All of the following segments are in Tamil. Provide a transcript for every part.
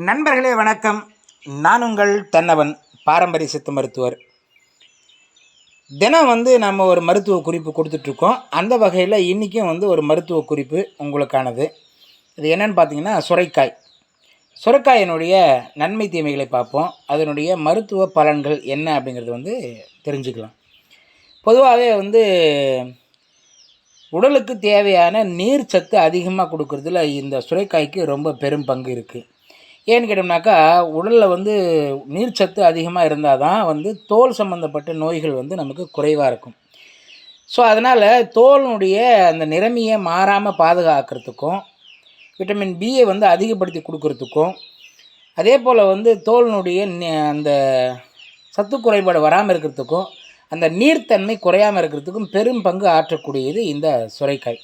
நண்பர்களே வணக்கம். நான் உங்கள் தென்னவன், பாரம்பரிய சித்த மருத்துவர். தினம் நம்ம ஒரு மருத்துவ குறிப்பு கொடுத்துட்ருக்கோம். அந்த வகையில் இன்றைக்கும் ஒரு மருத்துவ குறிப்பு உங்களுக்கானது. இது என்னென்னு பார்த்தீங்கன்னா சுரைக்காய். சுரைக்காயினுடைய நன்மை தீமைகளை பார்ப்போம். அதனுடைய மருத்துவ பலன்கள் என்ன அப்படிங்கிறது தெரிஞ்சுக்கலாம். பொதுவாகவே உடலுக்கு தேவையான நீர் சத்து அதிகமாக கொடுக்கறதுல இந்த சுரைக்காய்க்கு ரொம்ப பெரும் பங்கு இருக்குது. ஏன்னு கேட்டோம்னாக்கா, உடலில் நீர் சத்து அதிகமாக இருந்தால் தான் தோல் சம்மந்தப்பட்ட நோய்கள் நமக்கு குறைவாக இருக்கும். ஸோ அதனால் தோலினுடைய அந்த நிறமியை மாறாமல் பாதுகாக்கிறதுக்கும், விட்டமின் பியை அதிகப்படுத்தி கொடுக்கறதுக்கும், அதே போல் தோலினுடைய அந்த சத்து குறைபாடு வராமல் இருக்கிறதுக்கும், அந்த நீர்த்தன்மை குறையாமல் இருக்கிறதுக்கும் பெரும் பங்கு ஆற்றக்கூடியது இந்த சுரைக்காய்.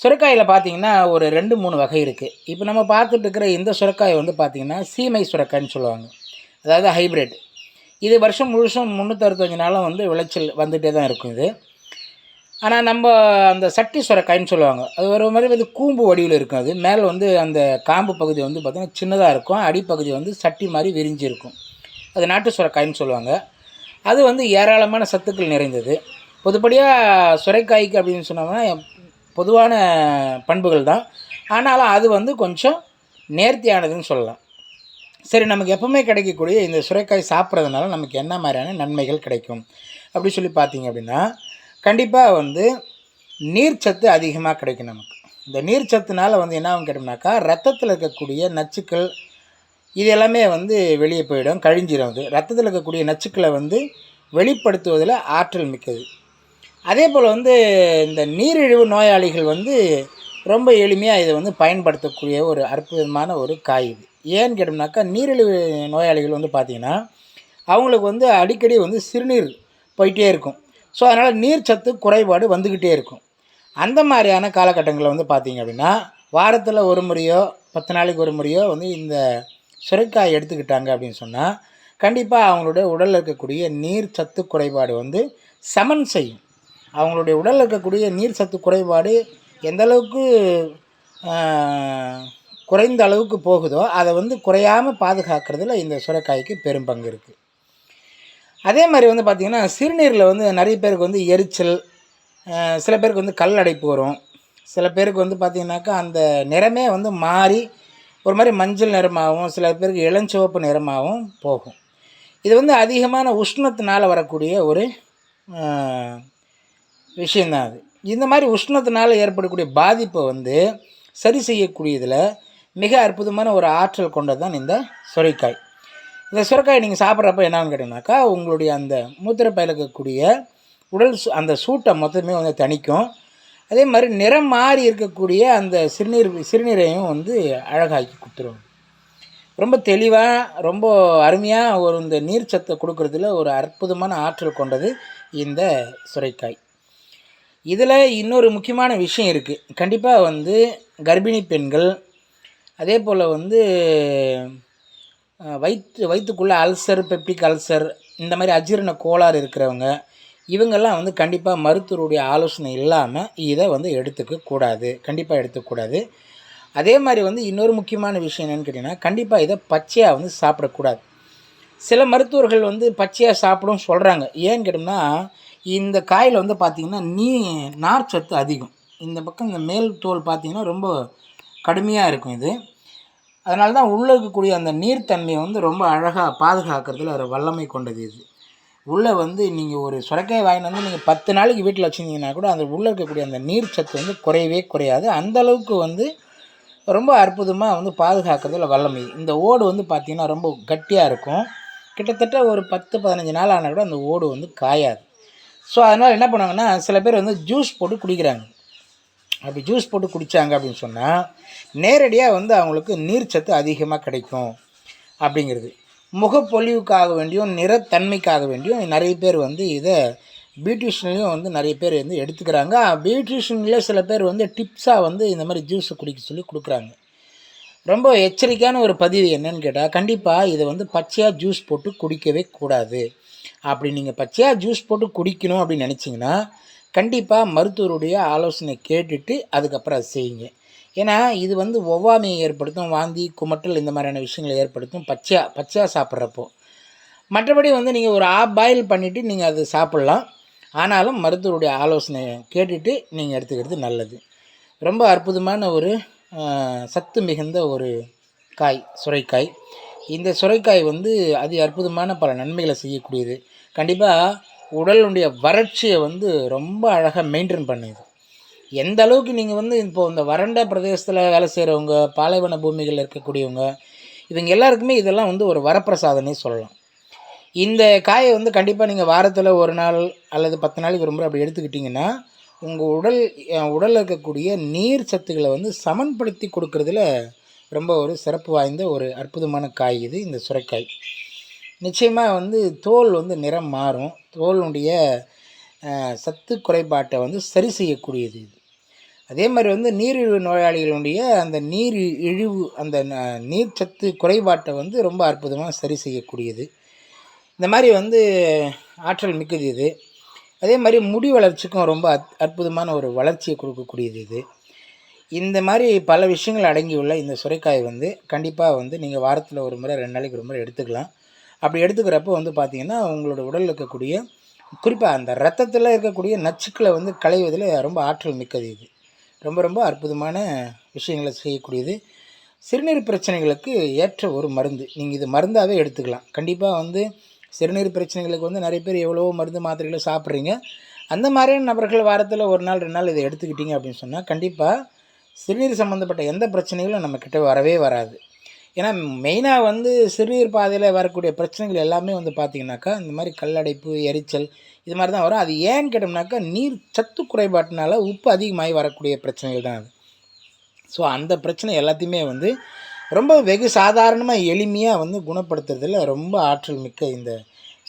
சுரைக்காயில் பார்த்திங்கன்னா ஒரு 2-3 வகை இருக்குது. இப்போ நம்ம பார்த்துட்டு இருக்கிற இந்த சுரைக்காய் பார்த்திங்கன்னா சீமை சுரைக்காய்ன்னு சொல்லுவாங்க, அதாவது ஹைப்ரிட். இது வருஷம் முழுசும் 365 நாளும் விளைச்சல் வந்துகிட்டே தான் இருக்கும் இது. ஆனால் நம்ம அந்த சட்டி சுரைக்காய்ன்னு சொல்லுவாங்க, அது ஒரு மாதிரி கூம்பு வடிவில் இருக்கும். அது மேலே அந்த காம்பு பகுதி பார்த்திங்கன்னா சின்னதாக இருக்கும், அடிப்பகுதி சட்டி மாதிரி விரிஞ்சிருக்கும். அது நாட்டு சுரைக்காய்ன்னு சொல்லுவாங்க. அது ஏராளமான சத்துக்கள் நிறைந்தது. பொதுப்படியாக சுரைக்காய்க்கு அப்படின்னு சொன்னோம்னா பொதுவான பண்புகள் தான். ஆனாலும் அது கொஞ்சம் நேர்த்தியானதுன்னு சொல்லலாம். சரி, நமக்கு எப்பவுமே கிடைக்கக்கூடிய இந்த சுரைக்காய் சாப்பிட்றதுனால நமக்கு என்ன மாதிரியான நன்மைகள் கிடைக்கும் அப்படி சொல்லி பார்த்தீங்க அப்படின்னா, கண்டிப்பாக நீர்ச்சத்து அதிகமாக கிடைக்கும் நமக்கு. இந்த நீர்ச்சத்துனால என்ன ஆகும் கேட்டோம்னாக்கா, ரத்தத்தில் இருக்கக்கூடிய நச்சுக்கள் இது எல்லாமே வெளியே போயிடும், கழிஞ்சிடும். அது ரத்தத்தில் இருக்கக்கூடிய நச்சுக்களை வெளிப்படுத்துவதில் ஆற்றல் மிக்கது. அதே போல் இந்த நீரிழிவு நோயாளிகள் ரொம்ப எளிமையாக இதை பயன்படுத்தக்கூடிய ஒரு அற்புதமான ஒரு காய் இது. ஏன்னு கேட்டோம்னாக்கா, நீரிழிவு நோயாளிகள் பார்த்திங்கன்னா அவங்களுக்கு அடிக்கடி சிறுநீர் போயிட்டே இருக்கும். ஸோ அதனால் நீர் சத்து குறைபாடு வந்துக்கிட்டே இருக்கும். அந்த மாதிரியான காலகட்டங்களில் பார்த்திங்க அப்படின்னா, வாரத்தில் ஒரு முறையோ 10 நாளைக்கு ஒரு முறையோ இந்த சுரைக்காய் எடுத்துக்கிட்டாங்க அப்படின்னு சொன்னால், கண்டிப்பாக அவங்களுடைய உடலில் இருக்கக்கூடிய நீர் சத்து குறைபாடு சமன் செய்யும். அவங்களுடைய உடலில் இருக்கக்கூடிய நீர் சத்து குறைபாடு எந்த அளவுக்கு குறைந்த அளவுக்கு போகுதோ அதை குறையாமல் பாதுகாக்கிறதுல இந்த சுரைக்காய்க்கு பெரும் பங்கு இருக்குது. அதே மாதிரி பார்த்திங்கன்னா, சிறுநீரில் நிறைய பேருக்கு எரிச்சல், சில பேருக்கு கல் அடைப்பு வரும். சில பேருக்கு பார்த்திங்கனாக்கா அந்த நிறமே மாறி ஒரு மாதிரி மஞ்சள் நிறமாகவும், சில பேருக்கு இளஞ்சிவப்பு நிறமாகவும் போகும். இது அதிகமான உஷ்ணத்தினால் வரக்கூடிய ஒரு விஷயந்தான் அது. இந்த மாதிரி உஷ்ணத்தினால் ஏற்படக்கூடிய பாதிப்பை சரி செய்யக்கூடியதில் மிக அற்புதமான ஒரு ஆற்றல் கொண்டது தான் இந்த சுரைக்காய். இந்த சுரைக்காய் நீங்கள் சாப்பிட்றப்ப என்னான்னு கேட்டிங்கனாக்கா, உங்களுடைய அந்த மூத்திரப்பையில் இருக்கக்கூடிய உடல் அந்த சூட்டை மொத்தமே தணிக்கும். அதே மாதிரி நிறம் மாறி இருக்கக்கூடிய அந்த சிறுநீரையும் அழகாக்கி கொடுத்துரும். ரொம்ப தெளிவாக, ரொம்ப அருமையாக இந்த நீர் சத்தை கொடுக்கறதுல ஒரு அற்புதமான ஆற்றல் கொண்டது இந்த சுரைக்காய். இதில் இன்னொரு முக்கியமான விஷயம் இருக்குது. கண்டிப்பாக கர்ப்பிணி பெண்கள், அதே போல் வயிற்றுக்குள்ளே அல்சர், பெப்டிக் அல்சர், இந்த மாதிரி அஜீரண கோளாறு இருக்கிறவங்க, இவங்கெல்லாம் கண்டிப்பாக மருத்துவருடைய ஆலோசனை இல்லாமல் இதை எடுத்துக்கக்கூடாது, கண்டிப்பாக எடுத்துக்கூடாது. அதே மாதிரி இன்னொரு முக்கியமான விஷயம் என்னென்னு கேட்டிங்கன்னா, கண்டிப்பாக இதை பச்சையாக சாப்பிடக்கூடாது. சில மருத்துவர்கள் பச்சையாக சாப்பிடும் சொல்கிறாங்க. ஏன்னு கேட்டோம்னா, இந்த காயில் பார்த்திங்கன்னா நார் சத்து அதிகம். இந்த பக்கம் இந்த மேல் தோல் பார்த்திங்கன்னா ரொம்ப கடுமையாக இருக்கும் இது. அதனால தான் உள்ளே இருக்கக்கூடிய அந்த நீர்த்தன்மையை ரொம்ப அழகாக பாதுகாக்கிறதுல ஒரு வல்லமை கொண்டது இது. உள்ளே நீங்கள் ஒரு சுரைக்காய் வாங்கிட்டு நீங்கள் 10 நாளைக்கு வீட்டில் வச்சுருந்தீங்கன்னா கூட அந்த உள்ளே இருக்கக்கூடிய அந்த நீர் சத்து குறையவே குறையாது. அந்தளவுக்கு ரொம்ப அற்புதமாக பாதுகாக்கிறதுல வல்லமை. இந்த ஓடு பார்த்திங்கன்னா ரொம்ப கட்டியாக இருக்கும். கிட்டத்தட்ட ஒரு 10-15 நாள் ஆனால் கூட அந்த ஓடு காயாது. ஸோ அதனால் என்ன பண்ணுவாங்கன்னா, சில பேர் ஜூஸ் போட்டு குடிக்கிறாங்க. அப்படி ஜூஸ் போட்டு குடித்தாங்க அப்படின்னு சொன்னால் நேரடியாக அவங்களுக்கு நீர் சத்து அதிகமாக கிடைக்கும் அப்படிங்கிறது. முகப்பொலிவுக்காக வேண்டியும் நிறத்தன்மைக்காக வேண்டியும் நிறைய பேர் இதை பியூட்டிஷன்லேயும் நிறைய பேர் எடுத்துக்கிறாங்க. பியூட்டிஷன்லேயே சில பேர் டிப்ஸாக இந்த மாதிரி ஜூஸை குடிக்க சொல்லி கொடுக்குறாங்க. ரொம்ப எச்சரிக்கையான ஒரு பதிவு என்னன்னு கேட்டால், கண்டிப்பாக இதை பச்சையாக ஜூஸ் போட்டு குடிக்கவே கூடாது. அப்படி நீங்கள் பச்சையாக ஜூஸ் போட்டு குடிக்கணும் அப்படின்னு நினச்சிங்கன்னா, கண்டிப்பாக மருத்துவருடைய ஆலோசனை கேட்டுட்டு அதுக்கப்புறம் அதை செய்யுங்க. ஏன்னா இது வந்து ஒவ்வாமையை ஏற்படுத்தும், வாந்தி குமட்டல் இந்த மாதிரியான விஷயங்களை ஏற்படுத்தும் பச்சையாக சாப்பிட்றப்போ. மற்றபடி வந்து நீங்கள் ஒரு பாயில் பண்ணிவிட்டு நீங்கள் அது சாப்பிட்லாம். ஆனாலும் மருத்துவருடைய ஆலோசனை கேட்டுட்டு நீங்கள் எடுத்துக்கிறது நல்லது. ரொம்ப அற்புதமான ஒரு சத்து மிகுந்த ஒரு காய் சுரைக்காய். இந்த சுரைக்காய் வந்து அதி அற்புதமான பல நன்மைகளை செய்யக்கூடியது. கண்டிப்பாக உடலுடைய வறட்சியை வந்து ரொம்ப அழகாக மெயின்டைன் பண்ணுது. எந்த அளவுக்கு நீங்கள் வந்து இப்போது இந்த வறண்ட பிரதேசத்தில் வேலை செய்கிறவங்க, பாலைவன பூமிகளில் இருக்கக்கூடியவங்க, இவங்க எல்லாருக்குமே இதெல்லாம் வந்து ஒரு வரப்பிரசாதனே சொல்லலாம். இந்த காயை வந்து கண்டிப்பாக நீங்கள் வாரத்தில் 1 நாள் அல்லது 10 நாளைக்கு ஒரு முறை அப்படி எடுத்துக்கிட்டிங்கன்னா, உங்கள் உடலில் இருக்கக்கூடிய நீர் சத்துக்களை வந்து சமன்படுத்தி கொடுக்கறதுல ரொம்ப ஒரு சிறப்பு வாய்ந்த ஒரு அற்புதமான காய் இது, இந்த சுரைக்காய். நிச்சயமாக வந்து தோல் வந்து நிறம் மாறும். தோலுடைய சத்து குறைபாட்டை வந்து சரி செய்யக்கூடியது இது. அதே மாதிரி வந்து நீரிழிவு நோயாளிகளுடைய அந்த நீரிழிவு அந்த நீர்ச்சத்து குறைபாட்டை வந்து ரொம்ப அற்புதமாக சரி செய்யக்கூடியது. இந்த மாதிரி வந்து ஆற்றல் மிக்கது இது. அதே மாதிரி முடி வளர்ச்சிக்கும் ரொம்ப அற்புதமான ஒரு வளர்ச்சியை கொடுக்கக்கூடியது இது. இந்த மாதிரி பல விஷயங்கள் அடங்கியுள்ள இந்த சுரைக்காய் வந்து கண்டிப்பாக வந்து நீங்கள் வாரத்தில் 1 முறை 2 நாளைக்கு 1 முறை எடுத்துக்கலாம். அப்படி எடுத்துக்கிறப்போ வந்து பார்த்திங்கன்னா உங்களோட உடலில் இருக்கக்கூடிய குறிப்பாக அந்த ரத்தத்தில் இருக்கக்கூடிய நச்சுக்களை வந்து களைவதில் ரொம்ப ஆற்றல் மிக்கது இது. ரொம்ப ரொம்ப அற்புதமான விஷயங்களை செய்யக்கூடியது. சிறுநீர் பிரச்சனைகளுக்கு ஏற்ற ஒரு மருந்து. நீங்கள் இது மருந்தாகவே எடுத்துக்கலாம். கண்டிப்பாக வந்து சிறுநீர் பிரச்சனைகளுக்கு வந்து நிறைய பேர் எவ்வளவோ மருந்து மாத்திரைகளை சாப்பிட்றீங்க. அந்த மாதிரியான நபர்கள் வாரத்தில் 1 நாள் 2 நாள் இதை எடுத்துக்கிட்டிங்க அப்படின்னு சொன்னால் கண்டிப்பாக சிறுநீர் சம்மந்தப்பட்ட எந்த பிரச்சனைகளும் நம்மக்கிட்ட வரவே வராது. ஏன்னா மெயினாக வந்து சிறுநீர் பாதையில் வரக்கூடிய பிரச்சனைகள் எல்லாமே வந்து பார்த்திங்கனாக்கா இந்த மாதிரி கல்லடைப்பு, எரிச்சல் இது மாதிரி தான் வரும். அது ஏன்னு கேட்டோம்னாக்கா நீர் சத்து குறைபாட்டினால உப்பு அதிகமாகி வரக்கூடிய பிரச்சனைகள் தான் அது. ஸோ அந்த பிரச்சனை எல்லாத்தையுமே வந்து ரொம்ப வெகு சாதாரணமாக எளிமையாக வந்து குணப்படுத்துறதுல ரொம்ப ஆற்றல் மிக்க இந்த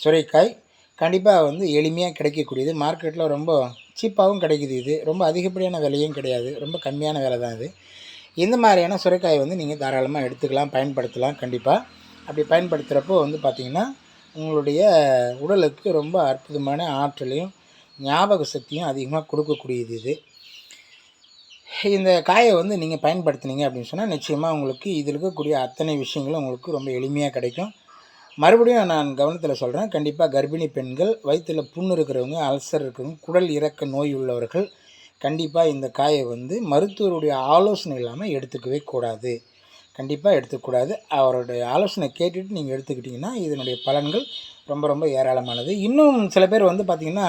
சுரைக்காய் கண்டிப்பாக வந்து எளிமையாக கிடைக்கக்கூடியது. மார்க்கெட்டில் ரொம்ப சீப்பாகவும் கிடைக்குது. இது ரொம்ப அதிகப்படியான விலையும் கிடையாது, ரொம்ப கம்மியான விலை தான் இது. இந்த மாதிரியான சுரைக்காயை வந்து நீங்கள் தாராளமாக எடுத்துக்கலாம், பயன்படுத்தலாம். கண்டிப்பாக அப்படி பயன்படுத்துகிறப்போ வந்து பார்த்திங்கன்னா உங்களுடைய உடலுக்கு ரொம்ப அற்புதமான ஆற்றலையும் ஞாபக சக்தியும் அதிகமாக கொடுக்கக்கூடியது இது. இந்த காயை வந்து நீங்கள் பயன்படுத்தினீங்க அப்படின்னு சொன்னால் நிச்சயமாக உங்களுக்கு இதில் இருக்கக்கூடிய அத்தனை விஷயங்களும் உங்களுக்கு ரொம்ப எளிமையாக கிடைக்கும். மறுபடியும் நான் கவனத்தில் சொல்கிறேன், கண்டிப்பாக கர்ப்பிணி பெண்கள், வயிற்றில் புண் இருக்கிறவங்க, அல்சர் இருக்கிறவங்க, குடல் இறக்க நோய் உள்ளவர்கள் கண்டிப்பாக இந்த காயை வந்து மருத்துவருடைய ஆலோசனை இல்லாமல் எடுத்துக்கவே கூடாது. கண்டிப்பாக எடுத்துக்கூடாது. அவருடைய ஆலோசனை கேட்டுட்டு நீங்கள் எடுத்துக்கிட்டிங்கன்னா இதனுடைய பலன்கள் ரொம்ப ரொம்ப ஏராளமானது. இன்னும் சில பேர் வந்து பார்த்திங்கன்னா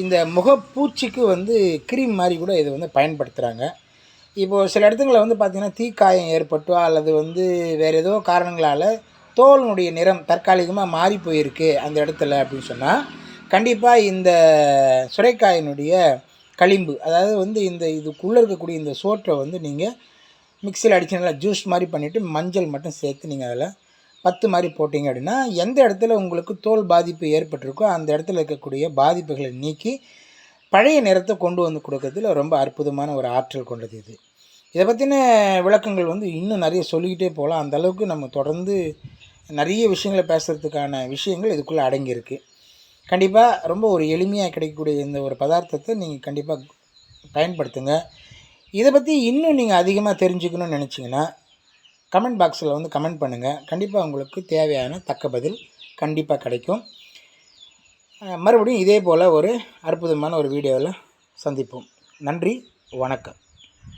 இந்த முகப்பூச்சிக்கு வந்து க்ரீம் மாதிரி கூட இதை வந்து பயன்படுத்துகிறாங்க. இப்போது சில இடத்துங்களில் வந்து பார்த்திங்கன்னா தீக்காயம் ஏற்பட்டோ அல்லது வந்து வேறு ஏதோ காரணங்களால் தோலினுடைய நிறம் தற்காலிகமாக மாறி போயிருக்கு அந்த இடத்துல அப்படின்னு சொன்னால் கண்டிப்பாக இந்த சுரைக்காயினுடைய களிம்பு, அதாவது வந்து இதுக்குள்ளே இருக்கக்கூடிய இந்த சோற்றை வந்து நீங்கள் மிக்சியில் அடித்து நல்லா ஜூஸ் மாதிரி பண்ணிவிட்டு மஞ்சள் மட்டும் சேர்த்து நீங்கள் அதில் 10 மாதிரி போட்டிங்க அப்படின்னா எந்த இடத்துல உங்களுக்கு தோல் பாதிப்பு ஏற்பட்டிருக்கோ அந்த இடத்துல இருக்கக்கூடிய பாதிப்புகளை நீக்கி பழைய நிறத்தை கொண்டு வந்து கொடுக்கறதுல ரொம்ப அற்புதமான ஒரு ஆற்றல் கொண்டது இது. இதை பற்றின விளக்கங்கள் வந்து இன்னும் நிறைய சொல்லிக்கிட்டே போகலாம். அந்தளவுக்கு நம்ம தொடர்ந்து நிறைய விஷயங்களை பேசுகிறதுக்கான விஷயங்கள் இதுக்குள்ளே அடங்கியிருக்கு. கண்டிப்பாக ரொம்ப ஒரு எளிமையாக கிடைக்கக்கூடிய இந்த ஒரு பதார்த்தத்தை நீங்கள் கண்டிப்பாக பயன்படுத்துங்க. இதை பற்றி இன்னும் நீங்கள் அதிகமாக தெரிஞ்சுக்கணும்னு நினச்சிங்கன்னா கமெண்ட் பாக்ஸில் வந்து கமெண்ட் பண்ணுங்கள். கண்டிப்பாக உங்களுக்கு தேவையான தக்க பதில் கண்டிப்பாக கிடைக்கும். மறுபடியும் இதே போல் ஒரு அற்புதமான ஒரு வீடியோவில் சந்திப்போம். நன்றி, வணக்கம்.